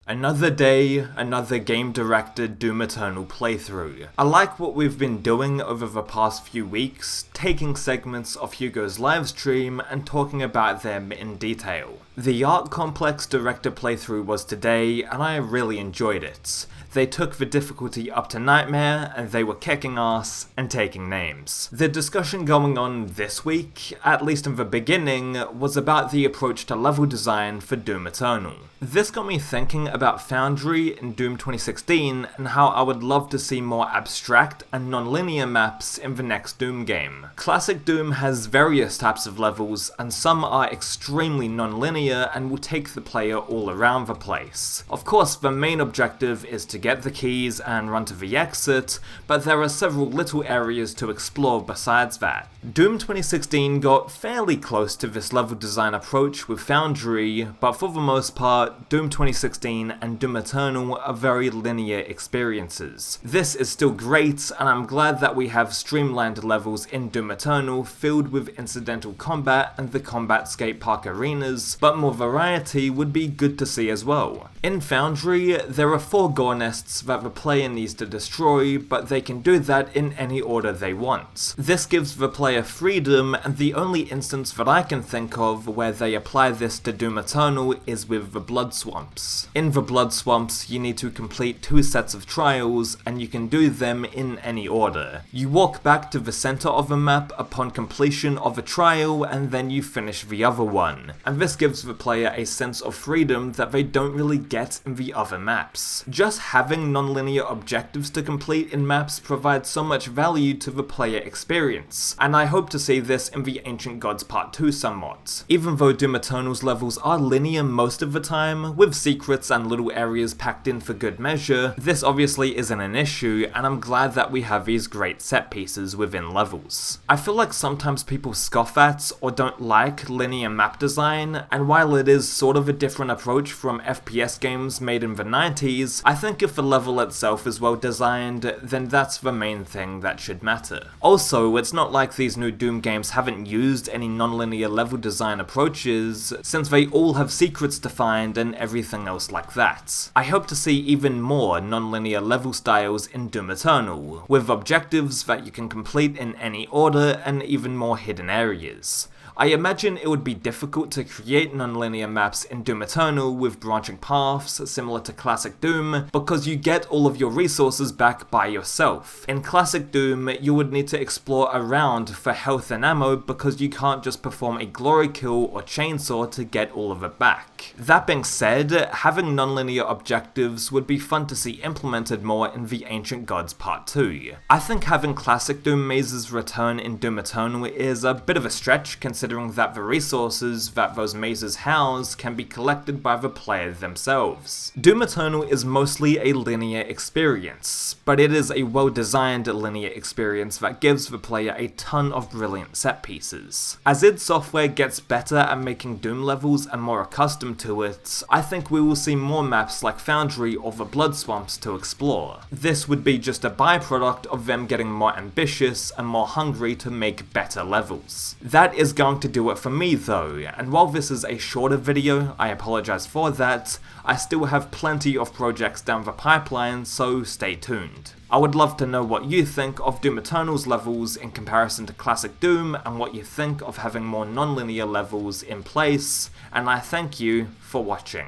Another day, another game-directed Doom Eternal playthrough. I like what we've been doing over the past few weeks, taking segments of Hugo's livestream and talking about them in detail. The Art Complex director playthrough was today, and I really enjoyed it. They took the difficulty up to Nightmare, and they were kicking ass and taking names. The discussion going on this week, at least in the beginning, was about the approach to level design for Doom Eternal. This got me thinking about Foundry in Doom 2016 and how I would love to see more abstract and non-linear maps in the next Doom game. Classic Doom has various types of levels, and some are extremely non-linear and will take the player all around the place. Of course, the main objective is to get the keys and run to the exit, but there are several little areas to explore besides that. Doom 2016 got fairly close to this level design approach with Foundry, but for the most part, Doom 2016 and Doom Eternal are very linear experiences. This is still great, and I'm glad that we have streamlined levels in Doom Eternal filled with incidental combat and the combat skate park arenas, but more variety would be good to see as well. In Foundry, there are 4 gore nests that the player needs to destroy, but they can do that in any order they want. This gives the player freedom, and the only instance that I can think of where they apply this to Doom Eternal is with the Blood Swamps. In the Blood Swamps, you need to complete 2 sets of trials, and you can do them in any order. You walk back to the center of a map upon completion of a trial, and then you finish the other one. And this gives the player a sense of freedom that they don't really get in the other maps. Just having non-linear objectives to complete in maps provides so much value to the player experience, and I hope to see this in the Ancient Gods Part 2 somewhat. Even though Doom Eternal's levels are linear most of the time, with secrets and little areas packed in for good measure, this obviously isn't an issue, and I'm glad that we have these great set pieces within levels. I feel like sometimes people scoff at or don't like linear map design, and while it is sort of a different approach from FPS games made in the 90s, I think if the level itself is well designed, then that's the main thing that should matter. Also, it's not like these new Doom games haven't used any non-linear level design approaches, since they all have secrets to find and everything else like that. I hope to see even more non-linear level styles in Doom Eternal, with objectives that you can complete in any order and even more hidden areas. I imagine it would be difficult to create non-linear maps in Doom Eternal with branching paths similar to Classic Doom, because you get all of your resources back by yourself. In Classic Doom, you would need to explore around for health and ammo because you can't just perform a glory kill or chainsaw to get all of it back. That being said, having non-linear objectives would be fun to see implemented more in the Ancient Gods Part 2. I think having Classic Doom mazes return in Doom Eternal is a bit of a stretch considering that the resources that those mazes house can be collected by the player themselves. Doom Eternal is mostly a linear experience, but it is a well-designed linear experience that gives the player a ton of brilliant set pieces. As id Software gets better at making Doom levels and more accustomed to it, I think we will see more maps like Foundry or the Blood Swamps to explore. This would be just a byproduct of them getting more ambitious and more hungry to make better levels. That is going to do it for me though, and while this is a shorter video, I apologize for that, I still have plenty of projects down the pipeline, so stay tuned. I would love to know what you think of Doom Eternal's levels in comparison to Classic Doom, and what you think of having more non-linear levels in place, and I thank you for watching.